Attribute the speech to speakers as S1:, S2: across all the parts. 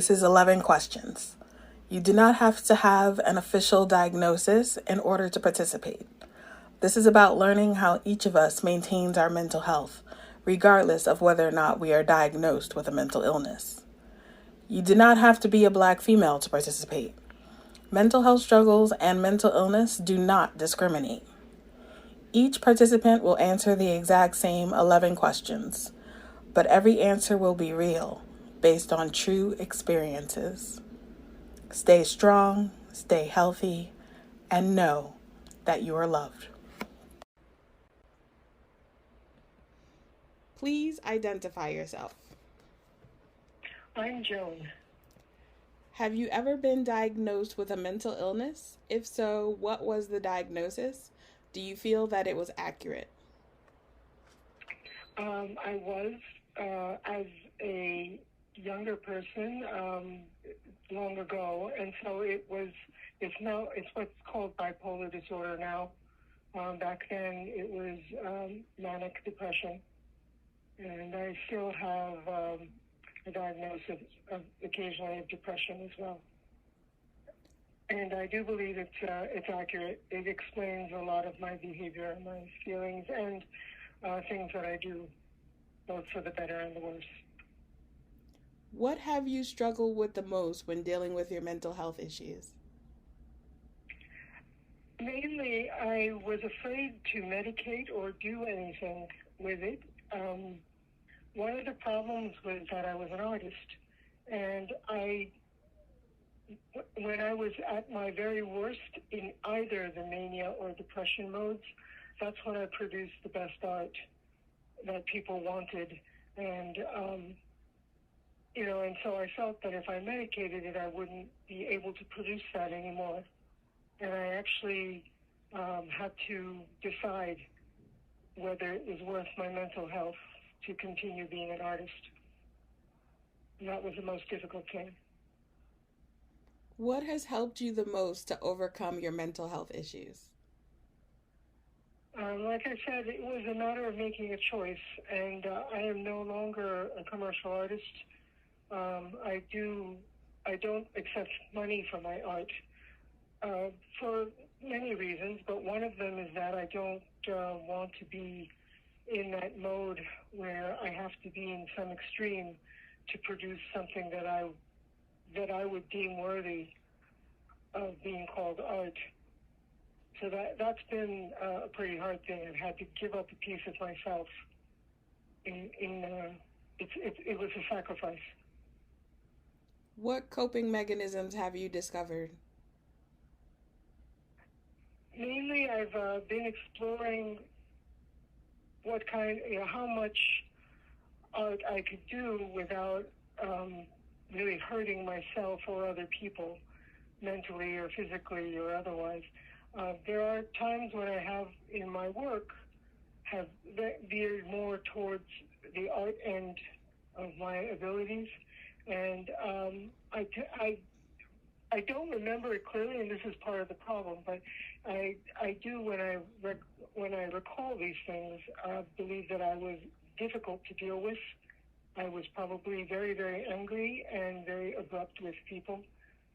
S1: This is 11 questions. You do not have to have an official diagnosis in order to participate. This is about learning how each of us maintains our mental health, regardless of whether or not we are diagnosed with a mental illness. You do not have to be a Black female to participate. Mental health struggles and mental illness do not discriminate. Each participant will answer the exact same 11 questions, but every answer will be real, based on true experiences. Stay strong, stay healthy, and know that you are loved. Please identify yourself.
S2: I'm Joan.
S1: Have you ever been diagnosed with a mental illness? If so, what was the diagnosis? Do you feel that it was accurate?
S2: I was, as a younger person, long ago, and so it's what's called bipolar disorder now. Back then it was manic depression, and I still have a diagnosis of occasionally of depression as well. And I do believe it's accurate. It explains a lot of my behavior and my feelings and things that I do, both for the better and the worse.
S1: What have you struggled with the most when dealing with your mental health issues?
S2: Mainly, I was afraid to medicate or do anything with it. One of the problems was that I was an artist, and when I was at my very worst in either the mania or depression modes, that's when I produced the best art that people wanted. And, and so I felt that if I medicated it, I wouldn't be able to produce that anymore. And I actually had to decide whether it was worth my mental health to continue being an artist. And that was the most difficult thing.
S1: What has helped you the most to overcome your mental health issues?
S2: Like I said, it was a matter of making a choice, and I am no longer a commercial artist. I don't accept money for my art for many reasons, but one of them is that I don't want to be in that mode where I have to be in some extreme to produce something that I would deem worthy of being called art. So that's been a pretty hard thing. I've had to give up a piece of myself. It was a sacrifice.
S1: What coping mechanisms have you discovered?
S2: Mainly, I've been exploring how much art I could do without really hurting myself or other people, mentally or physically or otherwise. There are times when I have in my work have veered more towards the art end of my abilities, and I don't remember it clearly, and this is part of the problem. But I do when I recall these things, believe that I was difficult to deal with. I was probably very, very angry and very abrupt with people.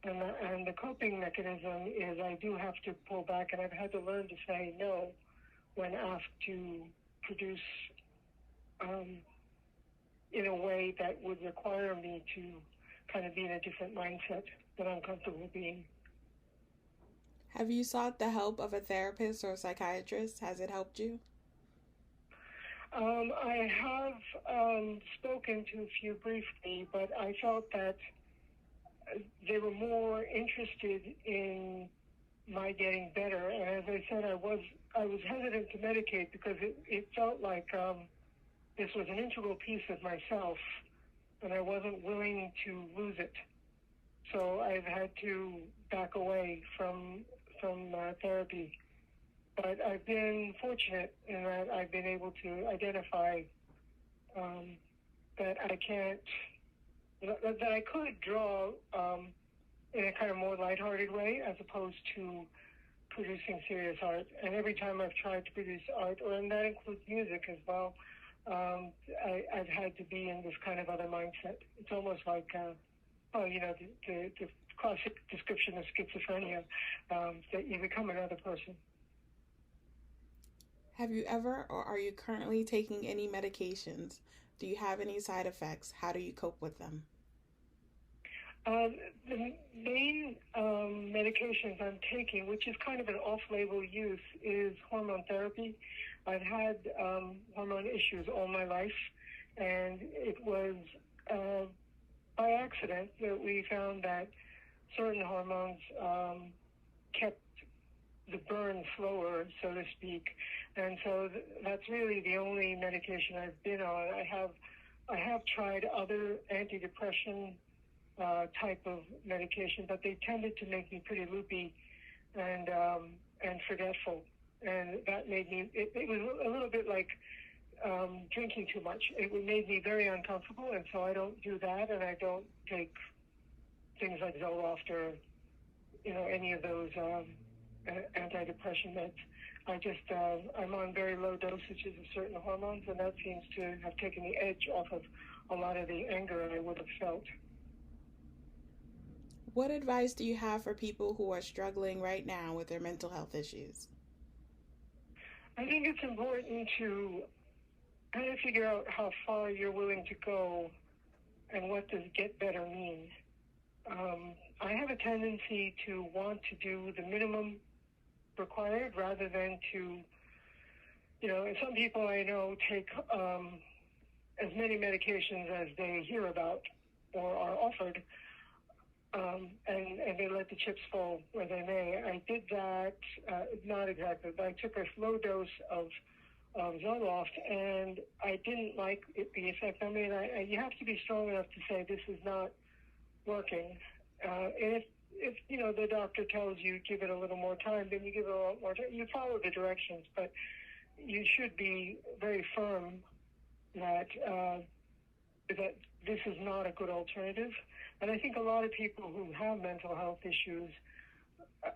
S2: And the coping mechanism is I do have to pull back, and I've had to learn to say no when asked to produce in a way that would require me to kind of be in a different mindset that I'm comfortable being.
S1: Have you sought the help of a therapist or psychiatrist? Has it helped you?
S2: I have spoken to a few briefly, but I felt that they were more interested in my getting better. And as I said, I was hesitant to medicate because it felt like this was an integral piece of myself, and I wasn't willing to lose it. So I've had to back away from therapy. But I've been fortunate in that I've been able to identify that I could draw in a kind of more lighthearted way as opposed to producing serious art. And every time I've tried to produce art, and that includes music as well, I've had to be in this kind of other mindset. It's almost like well, the classic description of schizophrenia, that you become another person.
S1: Have you ever or are you currently taking any medications? Do you have any side effects? How do you cope with them?
S2: The main medications I'm taking, which is kind of an off-label use, is hormone therapy. I've had hormone issues all my life, and it was by accident that we found that certain hormones kept the burn slower, so to speak, and so that's really the only medication I've been on. I have tried other antidepressant type of medication, but they tended to make me pretty loopy and forgetful, and that made me. It was a little bit like drinking too much. It made me very uncomfortable, and so I don't do that, and I don't take things like Zoloft or any of those antidepressant meds. I'm on very low dosages of certain hormones, and that seems to have taken the edge off of a lot of the anger I would have felt.
S1: What advice do you have for people who are struggling right now with their mental health issues?
S2: I think it's important to kind of figure out how far you're willing to go and what does get better mean. I have a tendency to want to do the minimum required rather than to, and some people I know take as many medications as they hear about or are offered, and they let the chips fall where they may. I did that, not exactly, but I took a low dose of Zoloft, and I didn't like the effect. I mean, you have to be strong enough to say this is not working. And if the doctor tells you give it a little more time, then you give it a lot more time. You follow the directions, but you should be very firm that that this is not a good alternative. And I think a lot of people who have mental health issues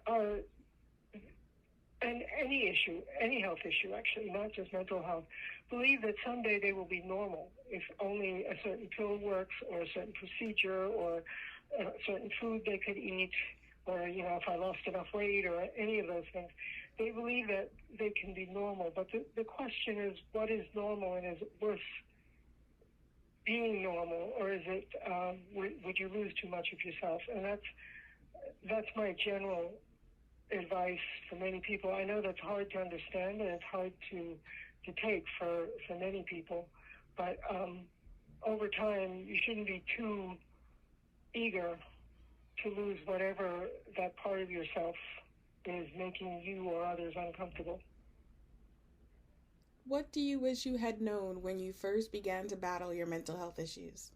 S2: are, and any health issue actually, not just mental health, believe that someday they will be normal if only a certain pill works or a certain procedure or a certain food they could eat, or if I lost enough weight or any of those things. They believe that they can be normal, but the question is, what is normal, and is it worth being normal, or is it would you lose too much of yourself? And that's my general advice for many people. I know that's hard to understand, and it's hard to take for many people, but over time you shouldn't be too eager to lose whatever that part of yourself is making you or others uncomfortable.
S1: What do you wish you had known when you first began to battle your mental health issues?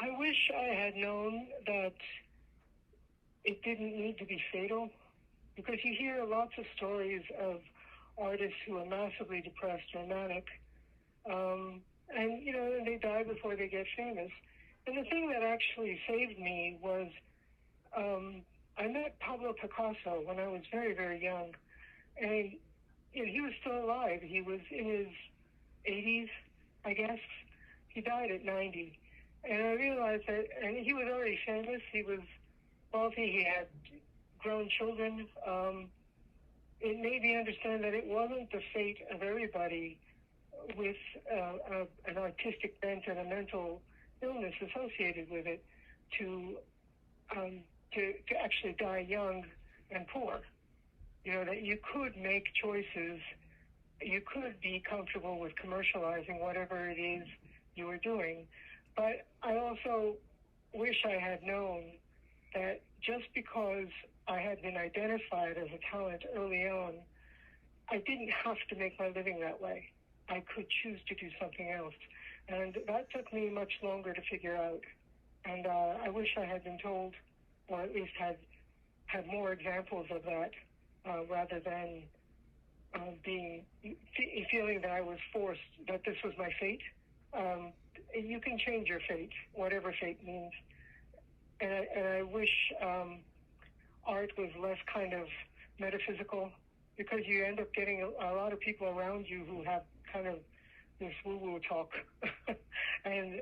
S2: I wish I had known that it didn't need to be fatal, because you hear lots of stories of artists who are massively depressed or manic, and they die before they get famous. And the thing that actually saved me was I met Pablo Picasso when I was very, very young, and he was still alive. He was in his 80s, I guess. He died at 90. And I realized that, and he was already famous. He was wealthy. He had grown children. It made me understand that it wasn't the fate of everybody with an artistic bent and a mental illness associated with it to actually die young and poor. That you could make choices, you could be comfortable with commercializing whatever it is you were doing. But I also wish I had known that just because I had been identified as a talent early on, I didn't have to make my living that way. I could choose to do something else. And that took me much longer to figure out. And I wish I had been told, or at least had more examples of that, rather than feeling that I was forced, that this was my fate. You can change your fate, whatever fate means. And I wish art was less kind of metaphysical, because you end up getting a lot of people around you who have kind of this woo-woo talk. And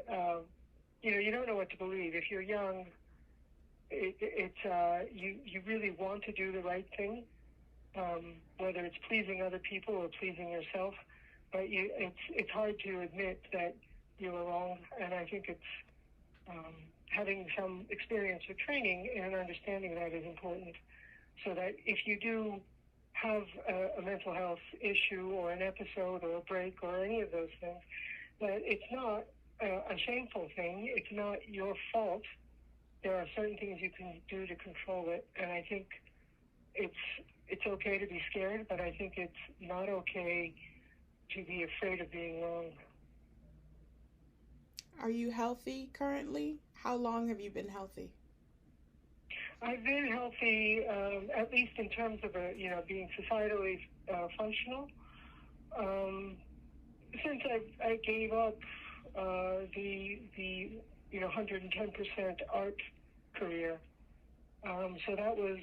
S2: you don't know what to believe. If you're young, you really want to do the right thing, whether it's pleasing other people or pleasing yourself. But it's hard to admit that you were wrong, and I think it's having some experience with training and understanding that is important, so that if you do have a mental health issue or an episode or a break or any of those things, that it's not a shameful thing. It's not your fault. There are certain things you can do to control it, and I think it's okay to be scared, but I think it's not okay to be afraid of being wrong.
S1: Are you healthy currently? How long have you been healthy?
S2: I've been healthy, at least in terms of being societally functional, since I gave up the 110% art career. So that was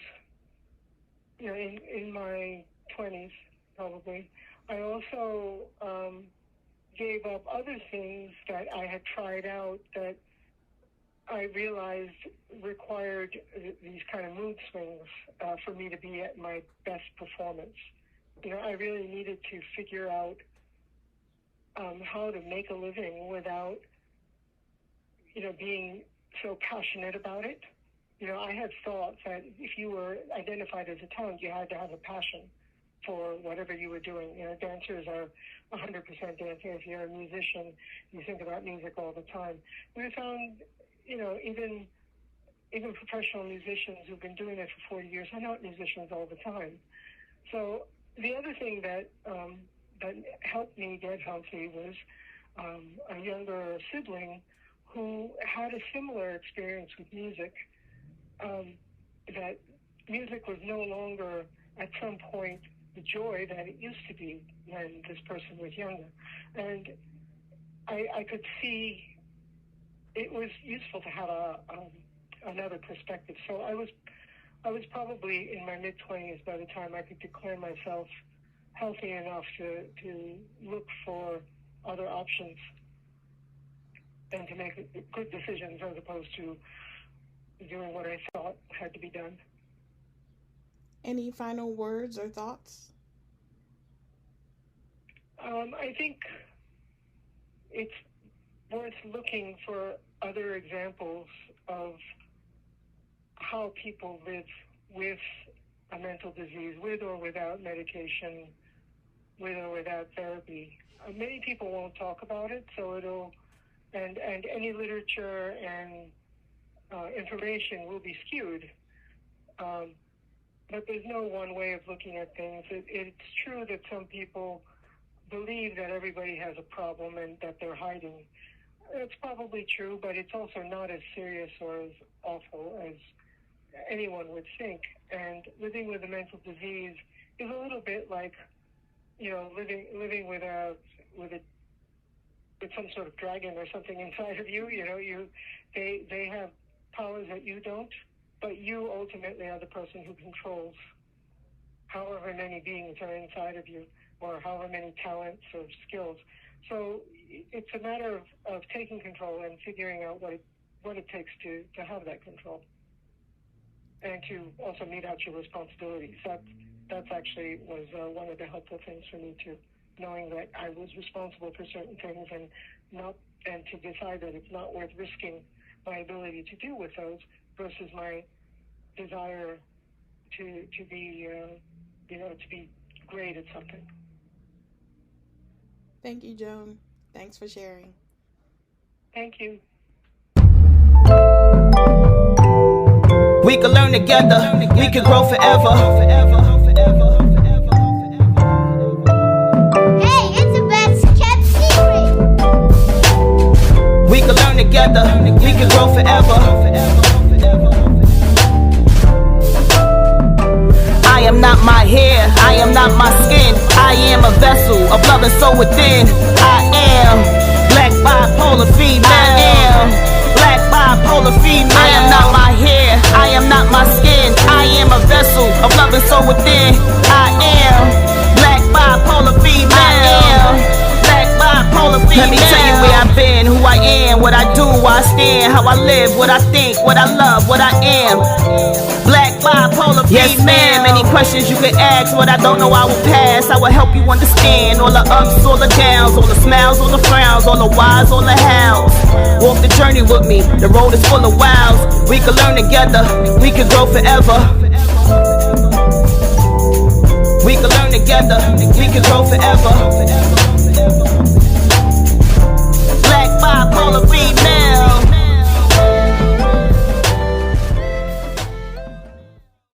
S2: in my 20s probably. I also gave up other things that I had tried out that I realized required these kind of mood swings for me to be at my best performance. I really needed to figure out how to make a living without, being so passionate about it. I had thought that if you were identified as a talent, you had to have a passion for whatever you were doing. Dancers are 100% dancing. If you're a musician, you think about music all the time. We found, even professional musicians who've been doing it for 40 years are not musicians all the time. So the other thing that helped me get healthy was a younger sibling who had a similar experience with music, that music was no longer at some point the joy that it used to be when this person was younger. And I could see it was useful to have another perspective. So I was probably in my mid-20s by the time I could declare myself healthy enough to look for other options and to make good decisions as opposed to doing what I thought had to be done.
S1: Any final words or thoughts?
S2: I think it's worth looking for other examples of how people live with a mental disease, with or without medication, with or without therapy. Many people won't talk about it, so and any literature and information will be skewed. But there's no one way of looking at things. It's true that some people believe that everybody has a problem and that they're hiding. It's probably true, but it's also not as serious or as awful as anyone would think. And living with a mental disease is a little bit like, living with some sort of dragon or something inside of you. They have powers that you don't, but you ultimately are the person who controls however many beings are inside of you, or however many talents or skills. So it's a matter of taking control and figuring out what it takes to have that control, and to also meet out your responsibilities. That's actually was one of the helpful things for me too, knowing that I was responsible for certain things and to decide that it's not worth risking my ability to deal with those versus my desire to be to be great at something.
S1: Thank you, Joan. Thanks for sharing.
S2: Thank you.
S3: We can learn together, we can grow forever.
S4: Hey, it's a best kept secret.
S3: We can learn together, we can grow forever. I am not my hair, I am not my skin. I am a vessel of love and soul within. I am black bipolar female. I am black bipolar female. I am not my hair, I am not my skin. I am a vessel of love and soul within. I am black bipolar female. I am black bipolar female. Let me tell you where I've been, who I am, understand what I do, why I stand, how I live, what I think, what I love, what I am. Black, bipolar, yes, man. Many questions you can ask, what I don't know I will pass. I will help you understand all the ups, all the downs, all the smiles, all the frowns, all the whys, all the hows. Walk the journey with me, the road is full of wows. We can learn together, we can grow forever. We can learn together, we can grow forever.